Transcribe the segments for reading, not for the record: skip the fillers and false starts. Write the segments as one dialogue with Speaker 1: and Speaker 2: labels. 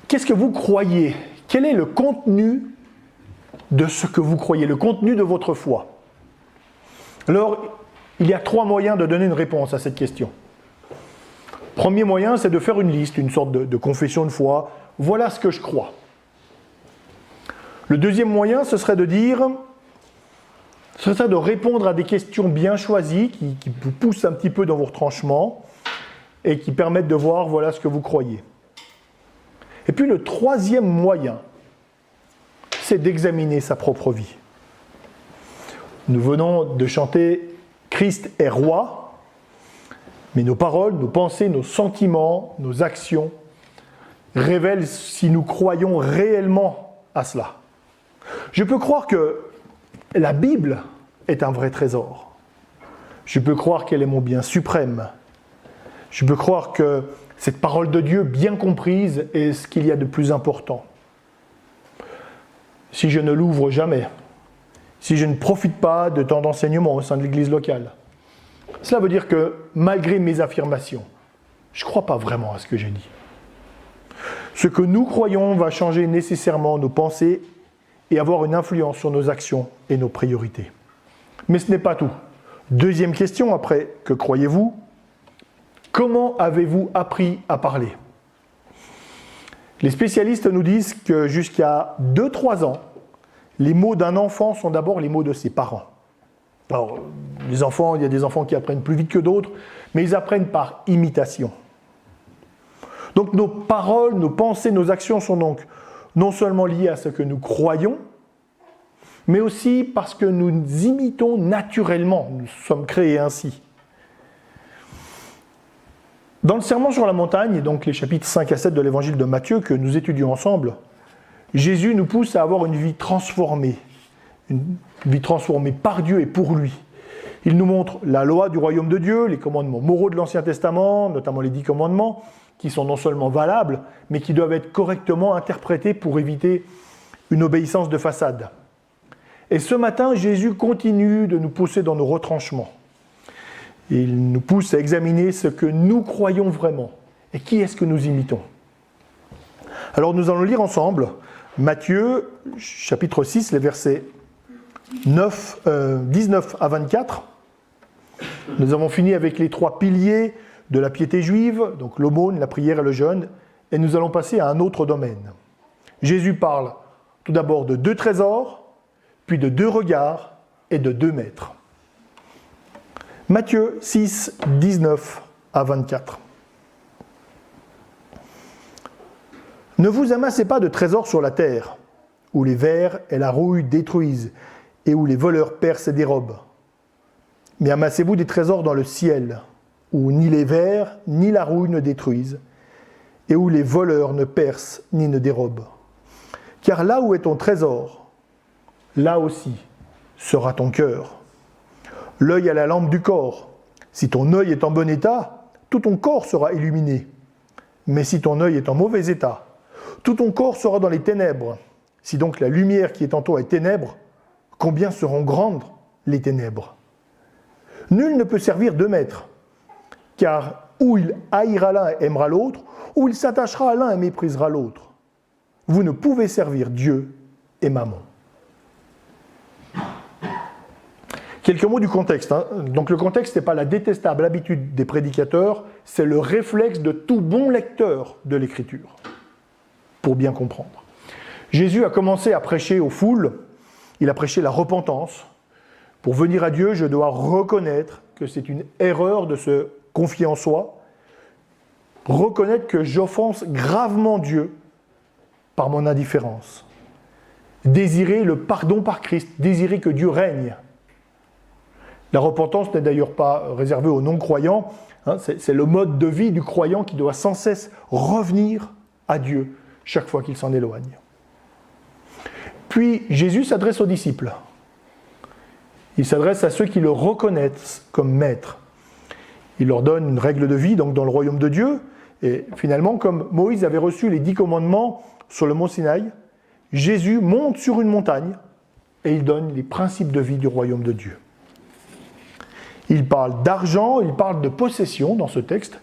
Speaker 1: qu'est-ce que vous croyez? Quel est le contenu de ce que vous croyez, le contenu de votre foi? Alors, il y a 3 moyens de donner une réponse à cette question. Premier moyen, c'est de faire une liste, une sorte de confession de foi. Voilà ce que je crois. Le deuxième moyen, ce serait de répondre à des questions bien choisies qui vous poussent un petit peu dans vos retranchements et qui permettent de voir voilà ce que vous croyez. Et puis le troisième moyen, c'est d'examiner sa propre vie. Nous venons de chanter « Christ est roi », mais nos paroles, nos pensées, nos sentiments, nos actions révèlent si nous croyons réellement à cela. Je peux croire que la Bible est un vrai trésor. Je peux croire qu'elle est mon bien suprême. Je peux croire que cette parole de Dieu, bien comprise, est ce qu'il y a de plus important. Si je ne l'ouvre jamais, si je ne profite pas de temps d'enseignement au sein de l'Église locale, cela veut dire que, malgré mes affirmations, je ne crois pas vraiment à ce que j'ai dit. Ce que nous croyons va changer nécessairement nos pensées et avoir une influence sur nos actions et nos priorités. Mais ce n'est pas tout. Deuxième question après, que croyez-vous? Comment avez-vous appris à parler? Les spécialistes nous disent que jusqu'à 2-3 ans, les mots d'un enfant sont d'abord les mots de ses parents. Alors, les enfants, il y a des enfants qui apprennent plus vite que d'autres, mais ils apprennent par imitation. Donc nos paroles, nos pensées, nos actions sont donc non seulement liées à ce que nous croyons, mais aussi parce que nous imitons naturellement, nous sommes créés ainsi. Dans le Sermon sur la montagne, donc les chapitres 5 à 7 de l'évangile de Matthieu que nous étudions ensemble, Jésus nous pousse à avoir une vie transformée par Dieu et pour lui. Il nous montre la loi du royaume de Dieu, les commandements moraux de l'Ancien Testament, notamment les 10 commandements, qui sont non seulement valables, mais qui doivent être correctement interprétés pour éviter une obéissance de façade. Et ce matin, Jésus continue de nous pousser dans nos retranchements. Il nous pousse à examiner ce que nous croyons vraiment et qui est-ce que nous imitons. Alors nous allons lire ensemble Matthieu, chapitre 6, les versets 19 à 24. Nous avons fini avec les 3 piliers de la piété juive, donc l'aumône, la prière et le jeûne, et nous allons passer à un autre domaine. Jésus parle tout d'abord de 2 trésors, puis de 2 regards et de 2 maîtres. Matthieu 6, 19 à 24. Ne vous amassez pas de trésors sur la terre, où les vers et la rouille détruisent, et où les voleurs percent et dérobent. Mais amassez-vous des trésors dans le ciel, où ni les vers ni la rouille ne détruisent, et où les voleurs ne percent ni ne dérobent. Car là où est ton trésor, là aussi sera ton cœur. L'œil est la lampe du corps. Si ton œil est en bon état, tout ton corps sera illuminé. Mais si ton œil est en mauvais état, tout ton corps sera dans les ténèbres. Si donc la lumière qui est en toi est ténèbres, combien seront grandes les ténèbres? Nul ne peut servir 2 maîtres, car ou il haïra l'un et aimera l'autre, ou il s'attachera à l'un et méprisera l'autre. Vous ne pouvez servir Dieu et Mammon. Quelques mots du contexte. Donc le contexte, ce n'est pas la détestable habitude des prédicateurs, c'est le réflexe de tout bon lecteur de l'Écriture, pour bien comprendre. Jésus a commencé à prêcher aux foules, il a prêché la repentance. Pour venir à Dieu, je dois reconnaître que c'est une erreur de se confier en soi, reconnaître que j'offense gravement Dieu par mon indifférence, désirer le pardon par Christ, désirer que Dieu règne. La repentance n'est d'ailleurs pas réservée aux non-croyants, c'est le mode de vie du croyant qui doit sans cesse revenir à Dieu chaque fois qu'il s'en éloigne. Puis Jésus s'adresse aux disciples. Il s'adresse à ceux qui le reconnaissent comme maître. Il leur donne une règle de vie donc dans le royaume de Dieu. Et finalement, comme Moïse avait reçu les 10 commandements sur le mont Sinaï, Jésus monte sur une montagne et il donne les principes de vie du royaume de Dieu. Il parle d'argent, il parle de possession dans ce texte,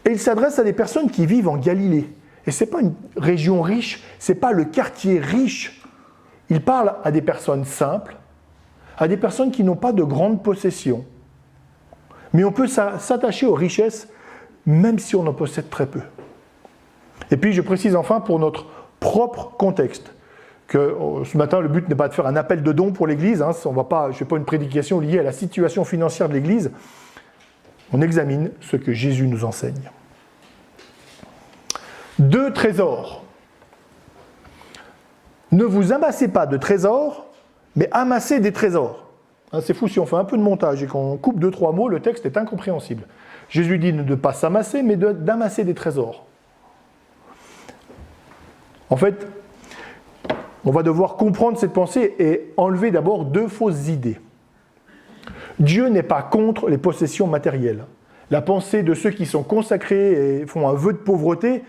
Speaker 1: et il s'adresse à des personnes qui vivent en Galilée. Et ce n'est pas une région riche, ce n'est pas le quartier riche. Il parle à des personnes simples, à des personnes qui n'ont pas de grandes possessions. Mais on peut s'attacher aux richesses même si on en possède très peu. Et puis je précise enfin pour notre propre contexte que ce matin le but n'est pas de faire un appel de dons pour l'Église, hein, je ne fais pas une prédication liée à la situation financière de l'Église, on examine ce que Jésus nous enseigne. 2 trésors. Ne vous amassez pas de trésors, mais amassez des trésors. Hein, c'est fou, si on fait un peu de montage et qu'on coupe 2-3 mots, le texte est incompréhensible. Jésus dit de ne pas s'amasser, mais d'amasser des trésors. En fait, on va devoir comprendre cette pensée et enlever d'abord 2 fausses idées. Dieu n'est pas contre les possessions matérielles. La pensée de ceux qui sont consacrés et font un vœu de pauvreté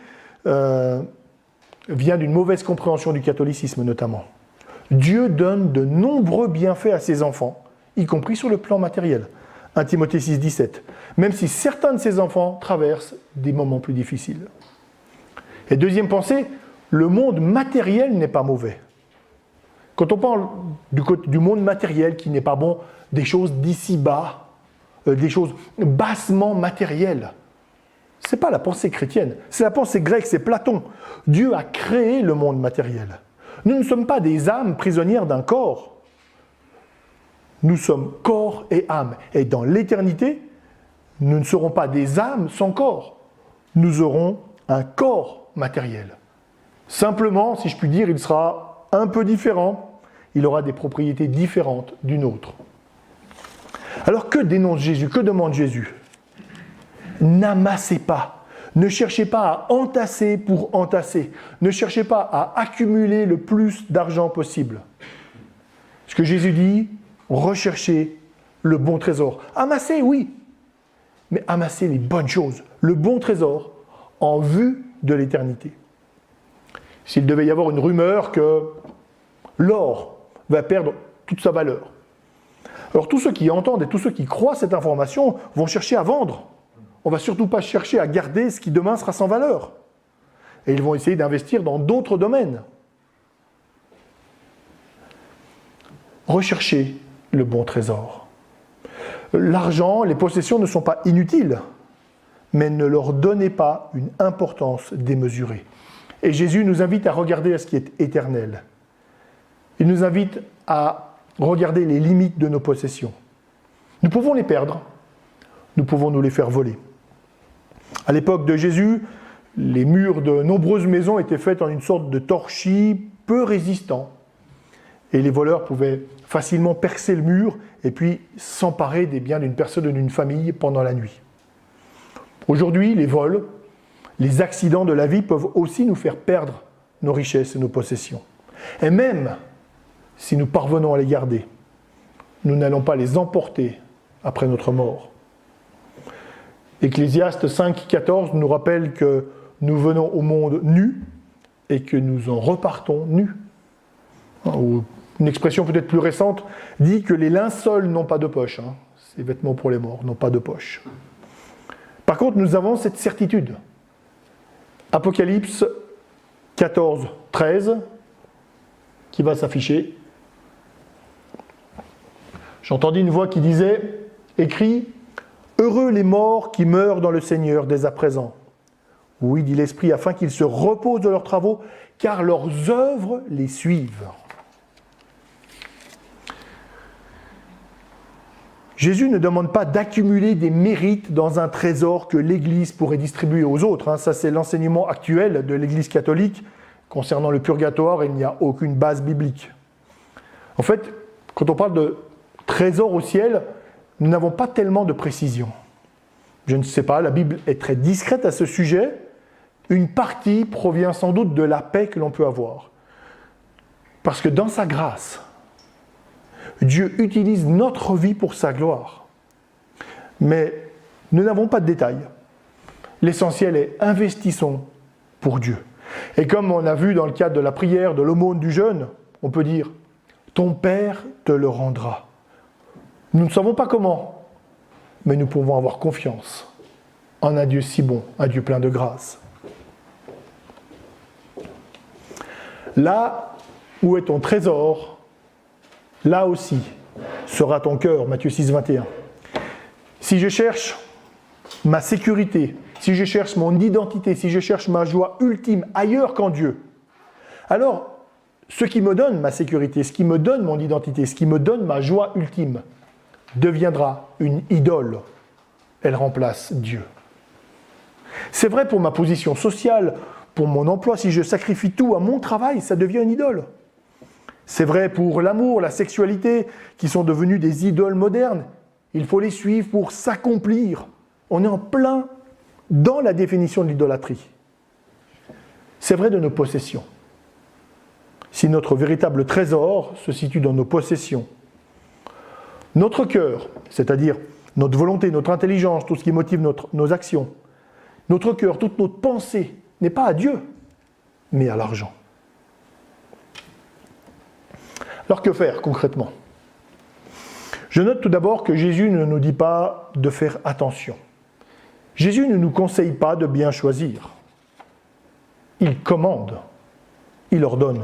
Speaker 1: vient d'une mauvaise compréhension du catholicisme notamment. Dieu donne de nombreux bienfaits à ses enfants, y compris sur le plan matériel. 1 Timothée 6, 17. Même si certains de ses enfants traversent des moments plus difficiles. Et deuxième pensée, le monde matériel n'est pas mauvais. Quand on parle du monde matériel qui n'est pas bon, des choses d'ici-bas, des choses bassement matérielles, ce n'est pas la pensée chrétienne, c'est la pensée grecque, c'est Platon. Dieu a créé le monde matériel. Nous ne sommes pas des âmes prisonnières d'un corps. Nous sommes corps et âme. Et dans l'éternité, nous ne serons pas des âmes sans corps. Nous aurons un corps matériel. Simplement, si je puis dire, il sera un peu différent. Il aura des propriétés différentes du nôtre. Alors que dénonce Jésus? Que demande Jésus? N'amassez pas. Ne cherchez pas à entasser pour entasser. Ne cherchez pas à accumuler le plus d'argent possible. Ce que Jésus dit, recherchez le bon trésor. Amassez, oui, mais amassez les bonnes choses, le bon trésor, en vue de l'éternité. S'il devait y avoir une rumeur que l'or va perdre toute sa valeur, alors tous ceux qui entendent et tous ceux qui croient cette information vont chercher à vendre. On ne va surtout pas chercher à garder ce qui demain sera sans valeur. Et ils vont essayer d'investir dans d'autres domaines. Recherchez le bon trésor. L'argent, les possessions ne sont pas inutiles, mais ne leur donnez pas une importance démesurée. Et Jésus nous invite à regarder à ce qui est éternel. Il nous invite à regarder les limites de nos possessions. Nous pouvons les perdre, nous pouvons nous les faire voler. À l'époque de Jésus, les murs de nombreuses maisons étaient faits en une sorte de torchis peu résistant. Et les voleurs pouvaient facilement percer le mur et puis s'emparer des biens d'une personne ou d'une famille pendant la nuit. Aujourd'hui, les vols, les accidents de la vie peuvent aussi nous faire perdre nos richesses et nos possessions. Et même si nous parvenons à les garder, nous n'allons pas les emporter après notre mort. Ecclésiaste 5,14 nous rappelle que nous venons au monde nus et que nous en repartons nus. Ou une expression peut-être plus récente dit que les linceul n'ont pas de poche. Ces vêtements pour les morts n'ont pas de poche. Par contre, nous avons cette certitude. Apocalypse 14, 13, qui va s'afficher. J'entendis une voix qui disait, écrit, « Heureux les morts qui meurent dans le Seigneur dès à présent. Oui, dit l'Esprit, afin qu'ils se reposent de leurs travaux, car leurs œuvres les suivent. » Jésus ne demande pas d'accumuler des mérites dans un trésor que l'Église pourrait distribuer aux autres. Ça, c'est l'enseignement actuel de l'Église catholique. Concernant le purgatoire, il n'y a aucune base biblique. En fait, quand on parle de trésor au ciel, nous n'avons pas tellement de précision. Je ne sais pas, la Bible est très discrète à ce sujet. Une partie provient sans doute de la paix que l'on peut avoir. Parce que dans sa grâce, Dieu utilise notre vie pour sa gloire. Mais nous n'avons pas de détails. L'essentiel est investissons pour Dieu. Et comme on a vu dans le cadre de la prière, de l'aumône du jeûne, on peut dire « Ton Père te le rendra ». Nous ne savons pas comment, mais nous pouvons avoir confiance en un Dieu si bon, un Dieu plein de grâce. Là où est ton trésor, là aussi sera ton cœur, Matthieu 6, 21. Si je cherche ma sécurité, si je cherche mon identité, si je cherche ma joie ultime ailleurs qu'en Dieu, alors ce qui me donne ma sécurité, ce qui me donne mon identité, ce qui me donne ma joie ultime, deviendra une idole. Elle remplace Dieu. C'est vrai pour ma position sociale, pour mon emploi, si je sacrifie tout à mon travail, ça devient une idole. C'est vrai pour l'amour, la sexualité, qui sont devenus des idoles modernes. Il faut les suivre pour s'accomplir. On est en plein dans la définition de l'idolâtrie. C'est vrai de nos possessions. Si notre véritable trésor se situe dans nos possessions, notre cœur, c'est-à-dire notre volonté, notre intelligence, tout ce qui motive nos actions, notre cœur, toute notre pensée, n'est pas à Dieu, mais à l'argent. Alors que faire concrètement ? Je note tout d'abord que Jésus ne nous dit pas de faire attention. Jésus ne nous conseille pas de bien choisir. Il commande, il ordonne.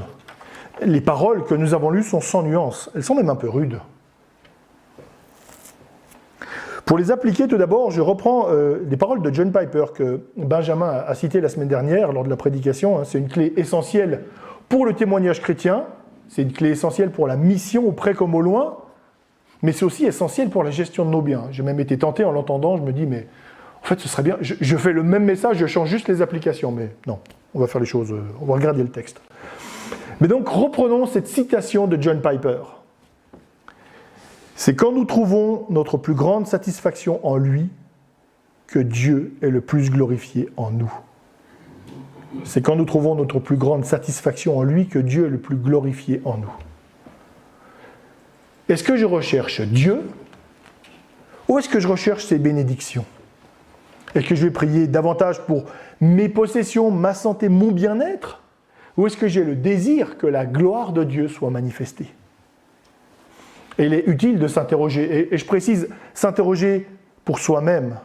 Speaker 1: Les paroles que nous avons lues sont sans nuance, elles sont même un peu rudes. Pour les appliquer, tout d'abord, je reprends des paroles de John Piper que Benjamin a citées la semaine dernière lors de la prédication. C'est une clé essentielle pour le témoignage chrétien, c'est une clé essentielle pour la mission au près comme au loin, mais c'est aussi essentiel pour la gestion de nos biens. J'ai même été tenté en l'entendant, je me dis, mais en fait, ce serait bien, je fais le même message, je change juste les applications, mais non, on va faire les choses, on va regarder le texte. Mais donc, reprenons cette citation de John Piper. C'est quand nous trouvons notre plus grande satisfaction en lui que Dieu est le plus glorifié en nous. C'est quand nous trouvons notre plus grande satisfaction en lui que Dieu est le plus glorifié en nous. Est-ce que je recherche Dieu ou est-ce que je recherche ses bénédictions ? Est-ce que je vais prier davantage pour mes possessions, ma santé, mon bien-être ? Ou est-ce que j'ai le désir que la gloire de Dieu soit manifestée ? Et il est utile de s'interroger, et je précise, s'interroger pour soi-même.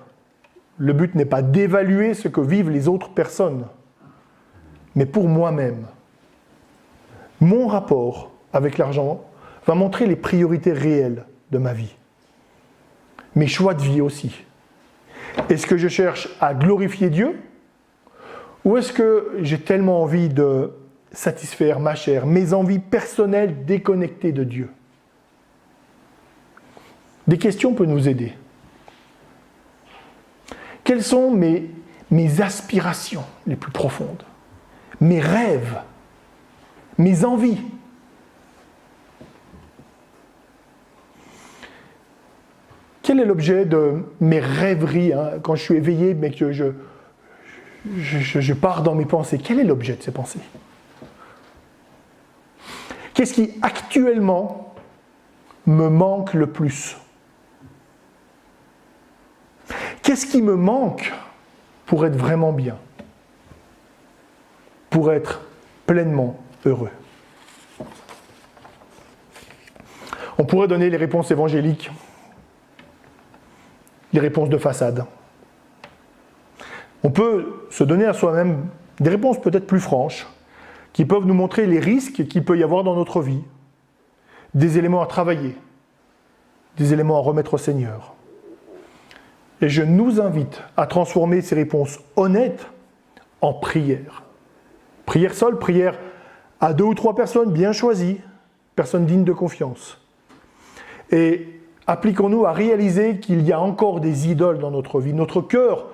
Speaker 1: Le but n'est pas d'évaluer ce que vivent les autres personnes, mais pour moi-même. Mon rapport avec l'argent va montrer les priorités réelles de ma vie. Mes choix de vie aussi. Est-ce que je cherche à glorifier Dieu ? Ou est-ce que j'ai tellement envie de satisfaire ma chair, mes envies personnelles déconnectées de Dieu ? Des questions peuvent nous aider. Quelles sont mes aspirations les plus profondes ? Mes rêves ? Mes envies ? Quel est l'objet de mes rêveries quand je suis éveillé, mais que je pars dans mes pensées? Quel est l'objet de ces pensées? Qu'est-ce qui actuellement me manque le plus? Qu'est-ce qui me manque pour être vraiment bien? Pour être pleinement heureux? On pourrait donner les réponses évangéliques, les réponses de façade. On peut se donner à soi-même des réponses peut-être plus franches, qui peuvent nous montrer les risques qu'il peut y avoir dans notre vie, des éléments à travailler, des éléments à remettre au Seigneur. Et je nous invite à transformer ces réponses honnêtes en prière. Prière seule, prière à 2 ou 3 personnes bien choisies, personnes dignes de confiance. Et appliquons-nous à réaliser qu'il y a encore des idoles dans notre vie. Notre cœur,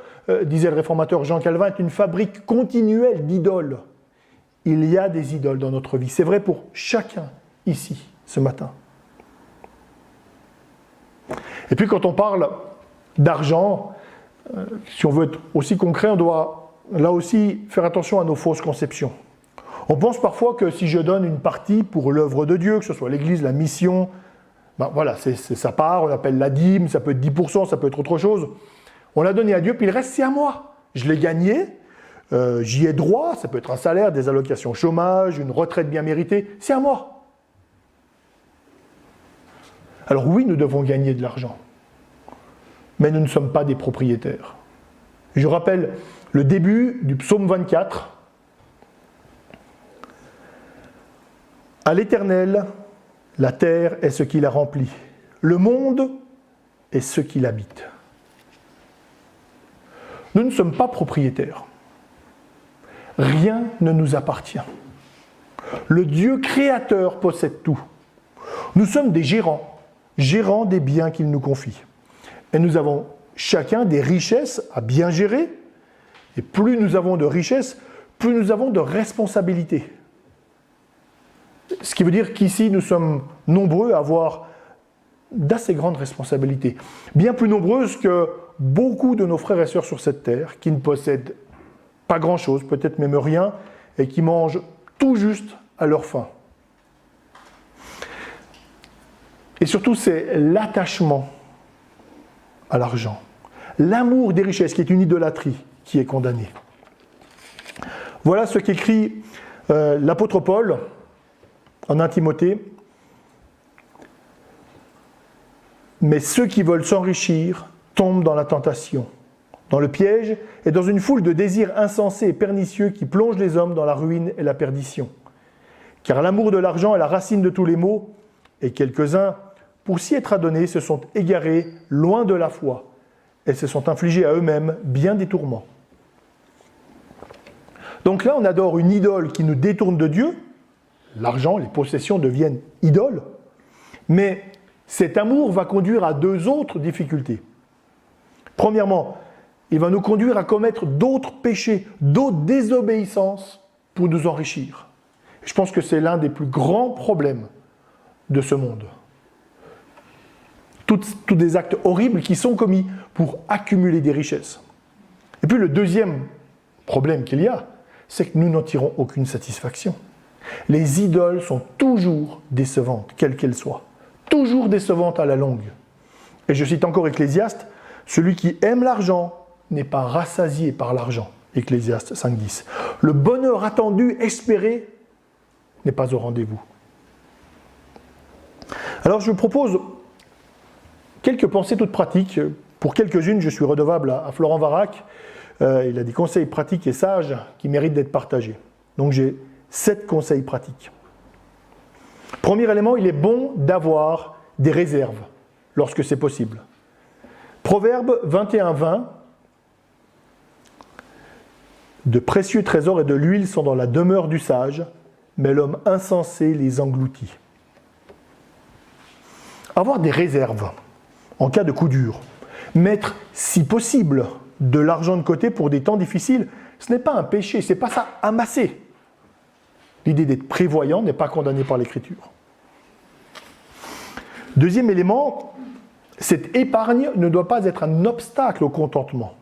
Speaker 1: disait le réformateur Jean Calvin, est une fabrique continuelle d'idoles. Il y a des idoles dans notre vie. C'est vrai pour chacun ici, ce matin. Et puis quand on parle d'argent, si on veut être aussi concret, on doit là aussi faire attention à nos fausses conceptions. On pense parfois que si je donne une partie pour l'œuvre de Dieu, que ce soit l'Église, la mission, ben voilà, c'est sa part, on l'appelle la dîme, ça peut être 10%, ça peut être autre chose. On l'a donné à Dieu, puis le reste c'est à moi. Je l'ai gagné, j'y ai droit, ça peut être un salaire, des allocations chômage, une retraite bien méritée, c'est à moi. Alors oui, nous devons gagner de l'argent, mais nous ne sommes pas des propriétaires. Je rappelle le début du psaume 24. À l'Éternel, la terre est ce qui la remplit, le monde est ce qui l'habite. Nous ne sommes pas propriétaires. Rien ne nous appartient. Le Dieu créateur possède tout. Nous sommes des gérants des biens qu'il nous confie. Et nous avons chacun des richesses à bien gérer. Et plus nous avons de richesses, plus nous avons de responsabilités. Ce qui veut dire qu'ici, nous sommes nombreux à avoir d'assez grandes responsabilités. Bien plus nombreuses que beaucoup de nos frères et sœurs sur cette terre, qui ne possèdent pas grand-chose, peut-être même rien, et qui mangent tout juste à leur faim. Et surtout, c'est l'attachement à l'argent, l'amour des richesses, qui est une idolâtrie, qui est condamné. Voilà ce qu'écrit l'apôtre Paul en 1 Timothée. Mais ceux qui veulent s'enrichir tombent dans la tentation, dans le piège et dans une foule de désirs insensés et pernicieux qui plongent les hommes dans la ruine et la perdition. Car l'amour de l'argent est la racine de tous les maux, et quelques-uns, pour s'y être adonnés, se sont égarés loin de la foi et se sont infligés à eux-mêmes bien des tourments. Donc là, on adore une idole qui nous détourne de Dieu. L'argent, les possessions deviennent idoles. Mais cet amour va conduire à deux autres difficultés. Premièrement, il va nous conduire à commettre d'autres péchés, d'autres désobéissances pour nous enrichir. Je pense que c'est l'un des plus grands problèmes de ce monde. Tous des actes horribles qui sont commis pour accumuler des richesses. Et puis le deuxième problème qu'il y a, c'est que nous n'en tirons aucune satisfaction. Les idoles sont toujours décevantes, quelles qu'elles soient. Toujours décevantes à la longue. Et je cite encore Ecclésiaste, « Celui qui aime l'argent n'est pas rassasié par l'argent. » Ecclésiaste 5.10. Le bonheur attendu, espéré, n'est pas au rendez-vous. Alors je vous propose quelques pensées toutes pratiques. Pour quelques-unes, je suis redevable à Florent Varac. Il a des conseils pratiques et sages qui méritent d'être partagés. Donc j'ai 7 conseils pratiques. Premier élément, il est bon d'avoir des réserves lorsque c'est possible. Proverbe 21:20. De précieux trésors et de l'huile sont dans la demeure du sage, mais l'homme insensé les engloutit. Avoir des réserves en cas de coup dur. Mettre, si possible, de l'argent de côté pour des temps difficiles, ce n'est pas un péché, ce n'est pas ça, amasser. L'idée d'être prévoyant n'est pas condamnée par l'Écriture. Deuxième élément, cette épargne ne doit pas être un obstacle au contentement.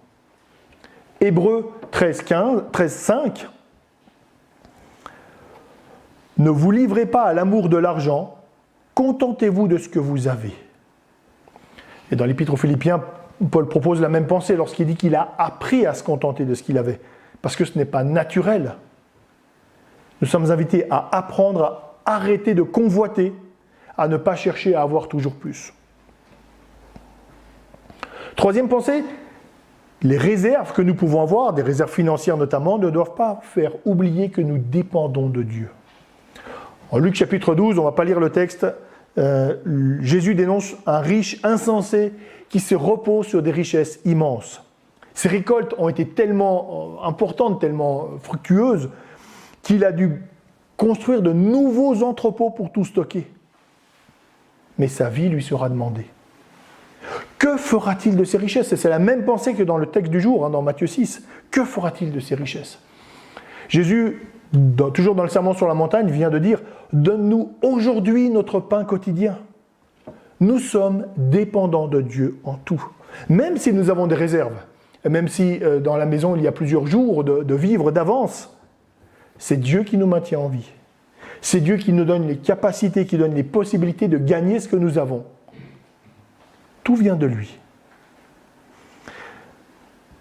Speaker 1: Hébreux 13:5. Ne vous livrez pas à l'amour de l'argent, contentez-vous de ce que vous avez. Et dans l'Épître aux Philippiens, Paul propose la même pensée lorsqu'il dit qu'il a appris à se contenter de ce qu'il avait, parce que ce n'est pas naturel. Nous sommes invités à apprendre à arrêter de convoiter, à ne pas chercher à avoir toujours plus. Troisième pensée, les réserves que nous pouvons avoir, des réserves financières notamment, ne doivent pas faire oublier que nous dépendons de Dieu. En Luc chapitre 12, on ne va pas lire le texte, Jésus dénonce un riche insensé qui se repose sur des richesses immenses. Ses récoltes ont été tellement importantes, tellement fructueuses, qu'il a dû construire de nouveaux entrepôts pour tout stocker. Mais sa vie lui sera demandée. Que fera-t-il de ces richesses? Et c'est la même pensée que dans le texte du jour, dans Matthieu 6. Que fera-t-il de ces richesses? Jésus, toujours dans le Sermon sur la montagne, vient de dire « Donne-nous aujourd'hui notre pain quotidien ». Nous sommes dépendants de Dieu en tout. Même si nous avons des réserves, et même si dans la maison il y a plusieurs jours de vivres d'avance, c'est Dieu qui nous maintient en vie. C'est Dieu qui nous donne les capacités, qui donne les possibilités de gagner ce que nous avons. Tout vient de lui.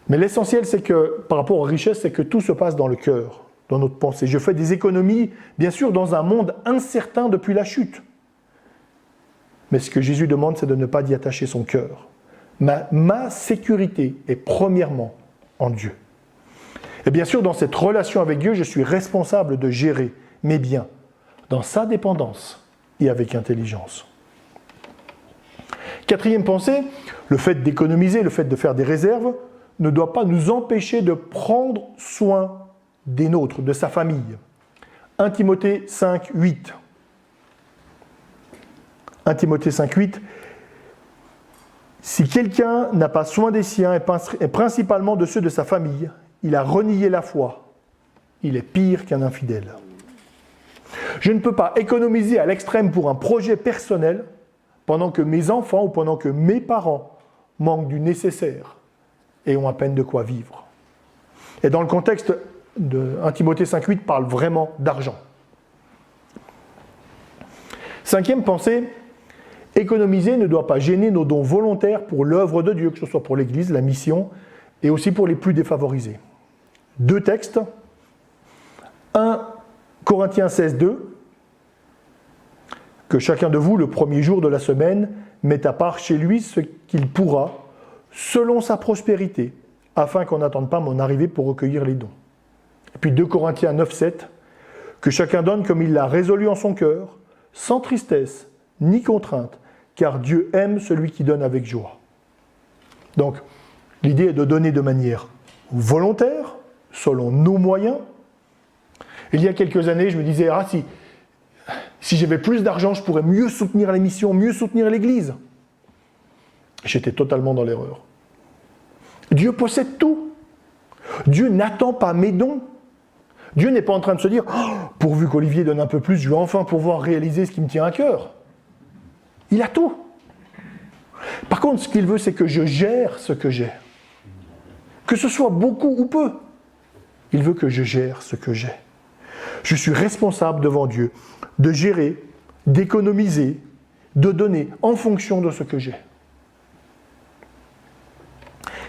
Speaker 1: Mais l'essentiel, c'est que, par rapport aux richesses, c'est que tout se passe dans le cœur, dans notre pensée. Je fais des économies, bien sûr, dans un monde incertain depuis la chute. Mais ce que Jésus demande, c'est de ne pas y attacher son cœur. Ma sécurité est premièrement en Dieu. Et bien sûr, dans cette relation avec Dieu, je suis responsable de gérer mes biens, dans sa dépendance et avec intelligence. Quatrième pensée, le fait d'économiser, le fait de faire des réserves, ne doit pas nous empêcher de prendre soin des nôtres, de sa famille. 1 Timothée 5, 8. 1 Timothée 5, 8. Si quelqu'un n'a pas soin des siens, et principalement de ceux de sa famille, il a renié la foi. Il est pire qu'un infidèle. Je ne peux pas économiser à l'extrême pour un projet personnel pendant que mes enfants ou pendant que mes parents manquent du nécessaire et ont à peine de quoi vivre. Et dans le contexte de 1 Timothée 5, 8 parle vraiment d'argent. Cinquième pensée, économiser ne doit pas gêner nos dons volontaires pour l'œuvre de Dieu, que ce soit pour l'Église, la mission, et aussi pour les plus défavorisés. 2 textes. 1 Corinthiens 16, 2. Que chacun de vous, le premier jour de la semaine, mette à part chez lui ce qu'il pourra, selon sa prospérité, afin qu'on n'attende pas mon arrivée pour recueillir les dons. Et puis 2 Corinthiens 9, 7. Que chacun donne comme il l'a résolu en son cœur, sans tristesse ni contrainte, car Dieu aime celui qui donne avec joie. Donc, l'idée est de donner de manière volontaire, selon nos moyens. Il y a quelques années, je me disais, si j'avais plus d'argent, je pourrais mieux soutenir la mission, mieux soutenir l'Église. J'étais totalement dans l'erreur. Dieu possède tout. Dieu n'attend pas mes dons. Dieu n'est pas en train de se dire, pourvu qu'Olivier donne un peu plus, je vais enfin pouvoir réaliser ce qui me tient à cœur. Il a tout. Par contre, ce qu'il veut, c'est que je gère ce que j'ai. Que ce soit beaucoup ou peu. Il veut que je gère ce que j'ai. Je suis responsable devant Dieu de gérer, d'économiser, de donner en fonction de ce que j'ai.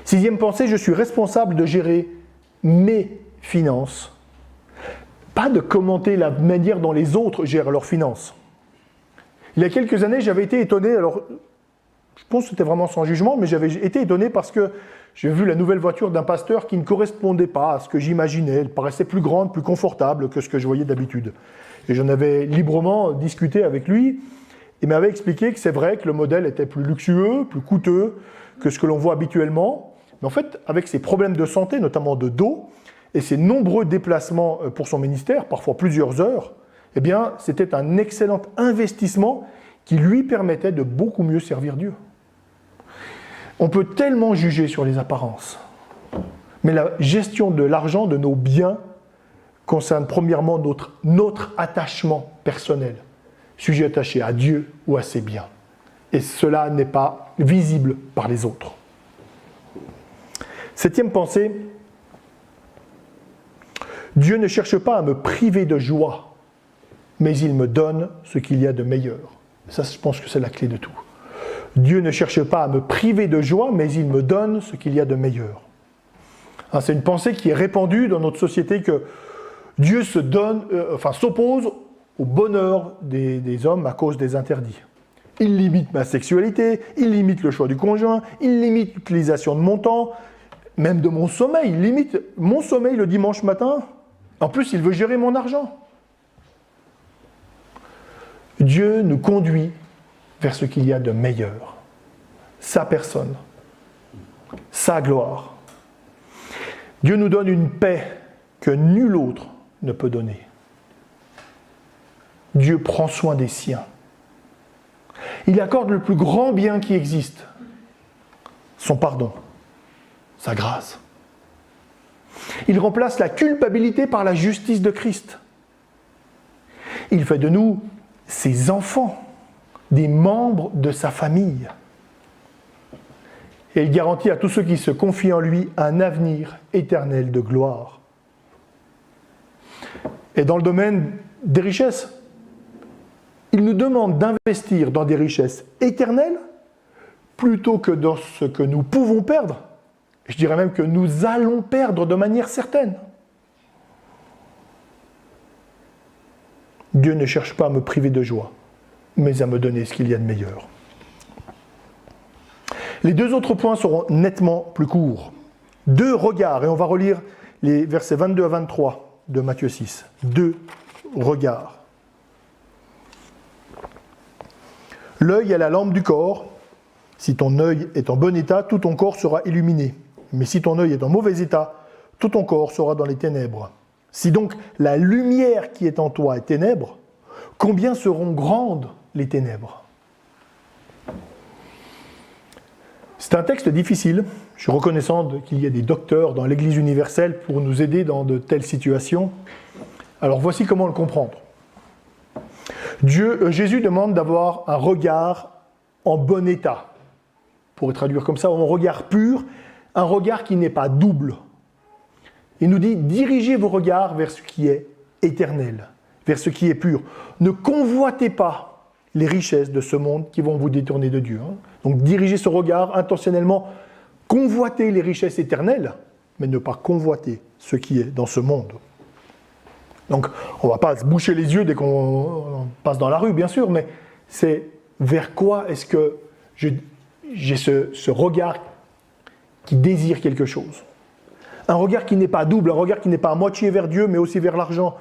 Speaker 1: Sixième pensée, je suis responsable de gérer mes finances. Pas de commenter la manière dont les autres gèrent leurs finances. Il y a quelques années, j'avais été étonné, alors je pense que c'était vraiment sans jugement, mais j'avais été étonné parce que j'ai vu la nouvelle voiture d'un pasteur qui ne correspondait pas à ce que j'imaginais. Elle paraissait plus grande, plus confortable que ce que je voyais d'habitude. Et j'en avais librement discuté avec lui. Il m'avait expliqué que c'est vrai que le modèle était plus luxueux, plus coûteux que ce que l'on voit habituellement. Mais en fait, avec ses problèmes de santé, notamment de dos, et ses nombreux déplacements pour son ministère, parfois plusieurs heures, eh bien, c'était un excellent investissement qui lui permettait de beaucoup mieux servir Dieu. On peut tellement juger sur les apparences, mais la gestion de l'argent, de nos biens, concerne premièrement notre attachement personnel. Suis-je attaché à Dieu ou à ses biens? Et cela n'est pas visible par les autres. Septième pensée, Dieu ne cherche pas à me priver de joie, mais il me donne ce qu'il y a de meilleur. Ça, je pense que c'est la clé de tout. Dieu ne cherche pas à me priver de joie, mais il me donne ce qu'il y a de meilleur. C'est une pensée qui est répandue dans notre société que Dieu s'oppose au bonheur des hommes à cause des interdits. Il limite ma sexualité, il limite le choix du conjoint, il limite l'utilisation de mon temps, même de mon sommeil. Il limite mon sommeil le dimanche matin. En plus, il veut gérer mon argent. Dieu nous conduit vers ce qu'il y a de meilleur. Sa personne, sa gloire. Dieu nous donne une paix que nul autre ne peut donner. Dieu prend soin des siens. Il accorde le plus grand bien qui existe, son pardon, sa grâce. Il remplace la culpabilité par la justice de Christ. Il fait de nous ses enfants, des membres de sa famille. Et il garantit à tous ceux qui se confient en lui un avenir éternel de gloire. Et dans le domaine des richesses, il nous demande d'investir dans des richesses éternelles plutôt que dans ce que nous pouvons perdre. Je dirais même que nous allons perdre de manière certaine. Dieu ne cherche pas à me priver de joie, mais à me donner ce qu'il y a de meilleur. Les deux autres points seront nettement plus courts. 2 regards, et on va relire les versets 22 à 23 de Matthieu 6. 2 regards. L'œil est la lampe du corps. Si ton œil est en bon état, tout ton corps sera illuminé. Mais si ton œil est en mauvais état, tout ton corps sera dans les ténèbres. Si donc la lumière qui est en toi est ténèbres, combien seront grandes les ténèbres ? C'est un texte difficile. Je suis reconnaissant qu'il y ait des docteurs dans l'Église universelle pour nous aider dans de telles situations. Alors voici comment le comprendre. Jésus demande d'avoir un regard en bon état. Pour le traduire comme ça, un regard pur, un regard qui n'est pas double. Il nous dit, dirigez vos regards vers ce qui est éternel, vers ce qui est pur. Ne convoitez pas les richesses de ce monde qui vont vous détourner de Dieu. Donc dirigez ce regard intentionnellement, convoitez les richesses éternelles, mais ne pas convoiter ce qui est dans ce monde. Donc on ne va pas se boucher les yeux dès qu'on passe dans la rue, bien sûr, mais c'est vers quoi est-ce que j'ai ce regard qui désire quelque chose. Un regard qui n'est pas double, un regard qui n'est pas à moitié vers Dieu, mais aussi vers l'argent.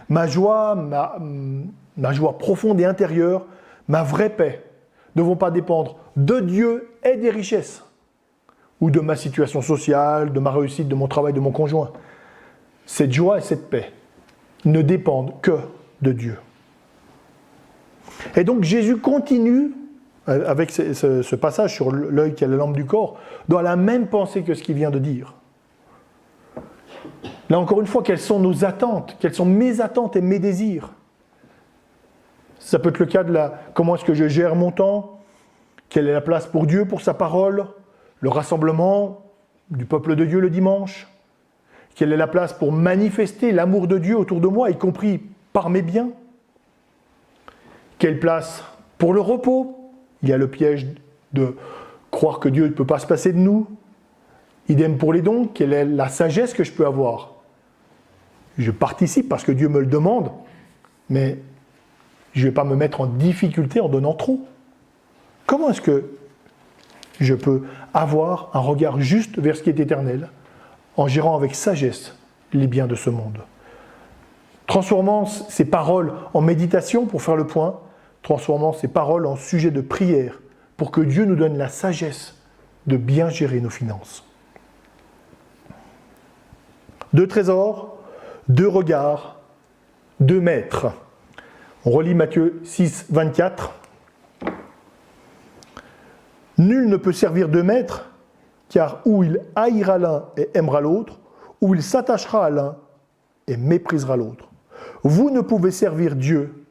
Speaker 1: Ma joie, ma joie profonde et intérieure, ma vraie paix, ne vont pas dépendre de Dieu et des richesses, ou de ma situation sociale, de ma réussite, de mon travail, de mon conjoint. Cette joie et cette paix ne dépendent que de Dieu. Et donc Jésus continue, avec ce passage sur l'œil qui est la lampe du corps, dans la même pensée que ce qu'il vient de dire. Là encore une fois, quelles sont nos attentes? Quelles sont mes attentes et mes désirs? Ça peut être le cas de comment est-ce que je gère mon temps? Quelle est la place pour Dieu, pour sa parole? Le rassemblement du peuple de Dieu le dimanche? Quelle est la place pour manifester l'amour de Dieu autour de moi, y compris par mes biens? Quelle place pour le repos? Il y a le piège de croire que Dieu ne peut pas se passer de nous. Idem pour les dons, quelle est la sagesse que je peux avoir? Je participe parce que Dieu me le demande, mais je ne vais pas me mettre en difficulté en donnant trop. Comment est-ce que je peux avoir un regard juste vers ce qui est éternel en gérant avec sagesse les biens de ce monde? Transformant ces paroles en méditation pour faire le point, transformant ces paroles en sujet de prière pour que Dieu nous donne la sagesse de bien gérer nos finances. 2 trésors, 2 regards, 2 maîtres. On relit Matthieu 6, 24. Nul ne peut servir 2 maîtres, car ou il haïra l'un et aimera l'autre, ou il s'attachera à l'un et méprisera l'autre. Vous ne pouvez servir Dieu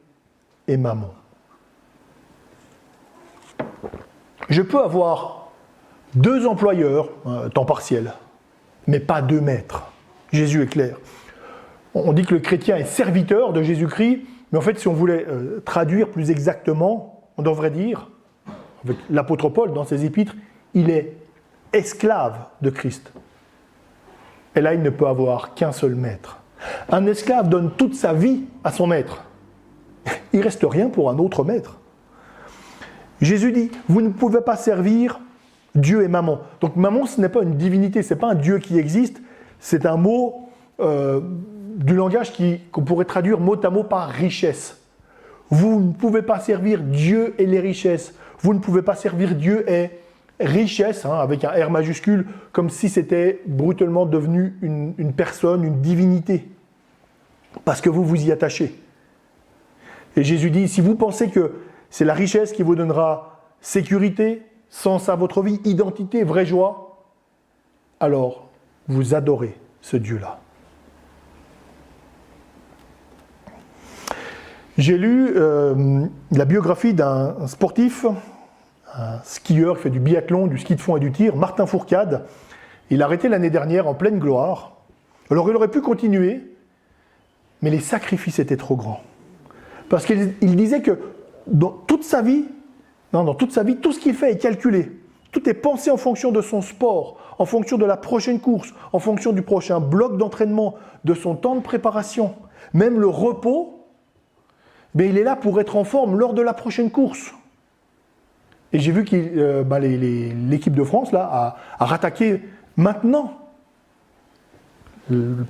Speaker 1: et Mammon. Je peux avoir 2 employeurs, temps partiel, mais pas 2 maîtres. Jésus est clair. On dit que le chrétien est serviteur de Jésus-Christ, mais en fait, si on voulait traduire plus exactement, on devrait dire, avec l'apôtre Paul dans ses épîtres, il est esclave de Christ. Et là, il ne peut avoir qu'un seul maître. Un esclave donne toute sa vie à son maître. Il ne reste rien pour un autre maître. Jésus dit, vous ne pouvez pas servir Dieu et Mammon. Donc Mammon, ce n'est pas une divinité, ce n'est pas un Dieu qui existe, c'est un mot du langage qu'on pourrait traduire mot à mot par richesse. Vous ne pouvez pas servir Dieu et les richesses. Vous ne pouvez pas servir Dieu et richesse, avec un R majuscule, comme si c'était brutalement devenu une personne, une divinité. Parce que vous vous y attachez. Et Jésus dit, si vous pensez que c'est la richesse qui vous donnera sécurité, sens à votre vie, identité, vraie joie, alors vous adorez ce Dieu-là. J'ai lu la biographie d'un sportif, un skieur qui fait du biathlon, du ski de fond et du tir, Martin Fourcade. Il a arrêté l'année dernière en pleine gloire. Alors il aurait pu continuer, mais les sacrifices étaient trop grands. Parce qu'il disait que dans toute sa vie, tout ce qu'il fait est calculé. Tout est pensé en fonction de son sport, en fonction de la prochaine course, en fonction du prochain bloc d'entraînement, de son temps de préparation. Même le repos, il est là pour être en forme lors de la prochaine course. Et j'ai vu que l'équipe de France là, a rattaqué maintenant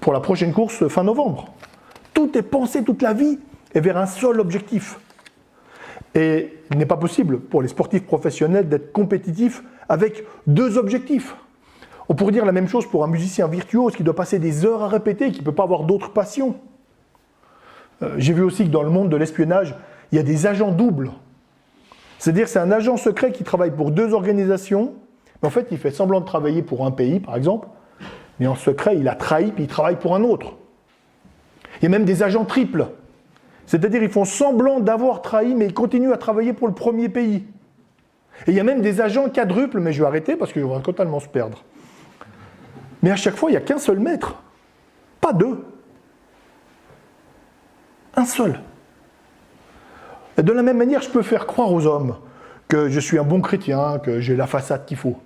Speaker 1: pour la prochaine course fin novembre. Tout est pensé, toute la vie est vers un seul objectif. Et il n'est pas possible pour les sportifs professionnels d'être compétitifs avec deux objectifs. On pourrait dire la même chose pour un musicien virtuose qui doit passer des heures à répéter, qui ne peut pas avoir d'autres passions. J'ai vu aussi que dans le monde de l'espionnage, il y a des agents doubles. C'est-à-dire que c'est un agent secret qui travaille pour deux organisations, mais en fait il fait semblant de travailler pour un pays, par exemple, mais en secret il a trahi puis il travaille pour un autre. Il y a même des agents triples. C'est-à-dire ils font semblant d'avoir trahi, mais ils continuent à travailler pour le premier pays. Et il y a même des agents quadruples, mais je vais arrêter parce que je vais totalement se perdre. Mais à chaque fois, il n'y a qu'un seul maître, pas deux. Un seul. Et de la même manière, je peux faire croire aux hommes que je suis un bon chrétien, que j'ai la façade qu'il faut.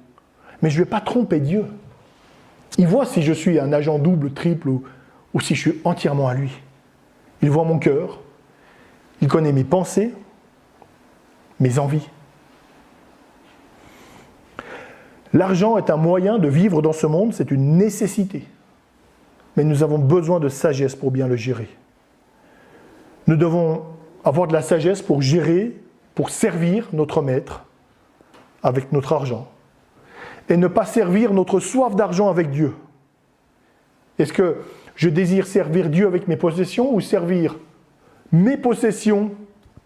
Speaker 1: Mais je ne vais pas tromper Dieu. Il voit si je suis un agent double, triple, ou si je suis entièrement à lui. Il voit mon cœur, il connaît mes pensées, mes envies. L'argent est un moyen de vivre dans ce monde, c'est une nécessité. Mais nous avons besoin de sagesse pour bien le gérer. Nous devons avoir de la sagesse pour gérer, pour servir notre maître avec notre argent. Et ne pas servir notre soif d'argent avec Dieu. Est-ce que je désire servir Dieu avec mes possessions ou servir mes possessions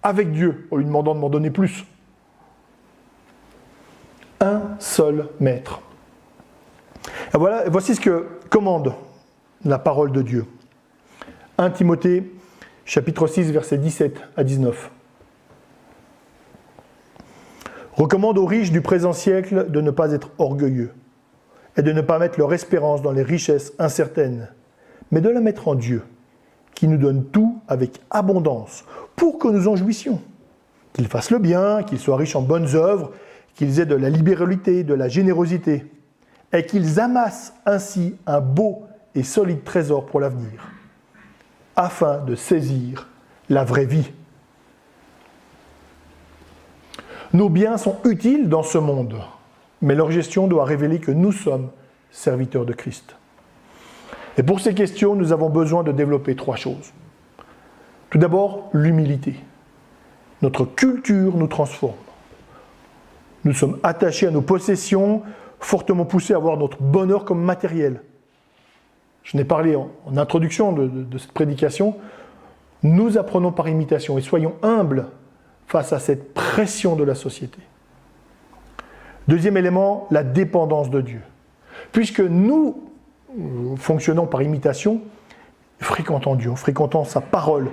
Speaker 1: avec Dieu en lui demandant de m'en donner plus? Un seul maître. Et voilà, voici ce que commande la parole de Dieu. 1 Timothée, chapitre 6, versets 17 à 19. Recommande aux riches du présent siècle de ne pas être orgueilleux et de ne pas mettre leur espérance dans les richesses incertaines, mais de la mettre en Dieu, qui nous donne tout avec abondance, pour que nous en jouissions. Qu'ils fassent le bien, qu'ils soient riches en bonnes œuvres, qu'ils aient de la libéralité, de la générosité, et qu'ils amassent ainsi un beau et solide trésor pour l'avenir, afin de saisir la vraie vie. Nos biens sont utiles dans ce monde, mais leur gestion doit révéler que nous sommes serviteurs de Christ. Et pour ces questions, nous avons besoin de développer trois choses. Tout d'abord, l'humilité. Notre culture nous transforme. Nous sommes attachés à nos possessions, fortement poussés à voir notre bonheur comme matériel. Je n'ai parlé en introduction de cette prédication. Nous apprenons par imitation et soyons humbles face à cette pression de la société. Deuxième élément, la dépendance de Dieu. Puisque nous fonctionnons par imitation, fréquentons Dieu, fréquentons sa parole,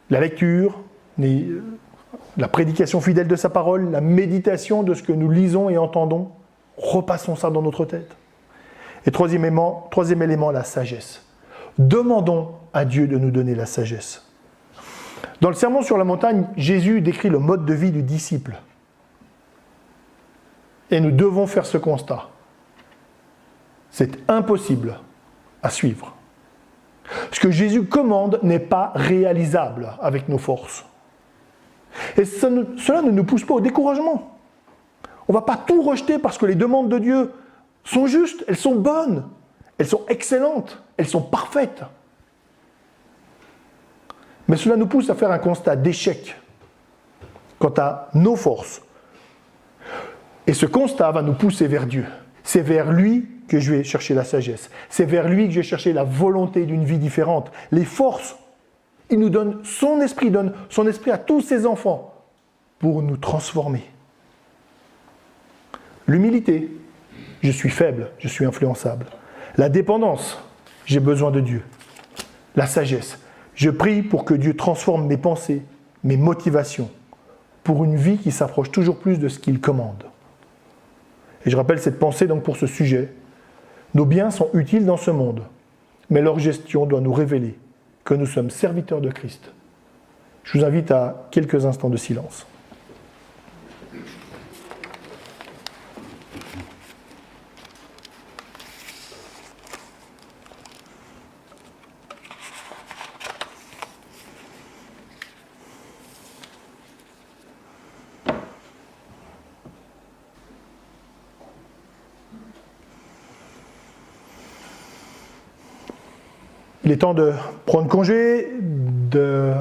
Speaker 1: la lecture, la prédication fidèle de sa parole, la méditation de ce que nous lisons et entendons, repassons ça dans notre tête. Et troisième élément, la sagesse. Demandons à Dieu de nous donner la sagesse. Dans le Sermon sur la montagne, Jésus décrit le mode de vie du disciple. Et nous devons faire ce constat. C'est impossible à suivre. Ce que Jésus commande n'est pas réalisable avec nos forces. Et cela ne nous pousse pas au découragement. On ne va pas tout rejeter parce que les demandes de Dieu sont justes, elles sont bonnes, elles sont excellentes, elles sont parfaites. Mais cela nous pousse à faire un constat d'échec quant à nos forces. Et ce constat va nous pousser vers Dieu. C'est vers lui que je vais chercher la sagesse. C'est vers lui que je vais chercher la volonté d'une vie différente. Les forces, il nous donne son esprit à tous ses enfants pour nous transformer. L'humilité, je suis faible, je suis influençable. La dépendance, j'ai besoin de Dieu. La sagesse, je prie pour que Dieu transforme mes pensées, mes motivations, pour une vie qui s'approche toujours plus de ce qu'il commande. Et je rappelle cette pensée donc pour ce sujet. Nos biens sont utiles dans ce monde, mais leur gestion doit nous révéler que nous sommes serviteurs de Christ. Je vous invite à quelques instants de silence. Il est temps de prendre congé, de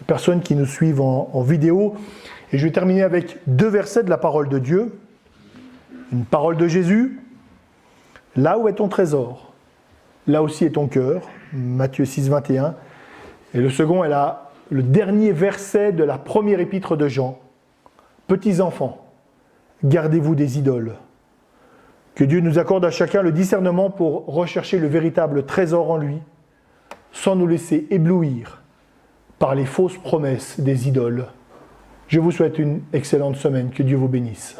Speaker 1: les personnes qui nous suivent en vidéo. Et je vais terminer avec 2 versets de la parole de Dieu. Une parole de Jésus. Là où est ton trésor, là aussi est ton cœur. Matthieu 6, 21. Et le second est le dernier verset de la première épître de Jean. Petits enfants, gardez-vous des idoles. Que Dieu nous accorde à chacun le discernement pour rechercher le véritable trésor en lui, sans nous laisser éblouir par les fausses promesses des idoles. Je vous souhaite une excellente semaine. Que Dieu vous bénisse.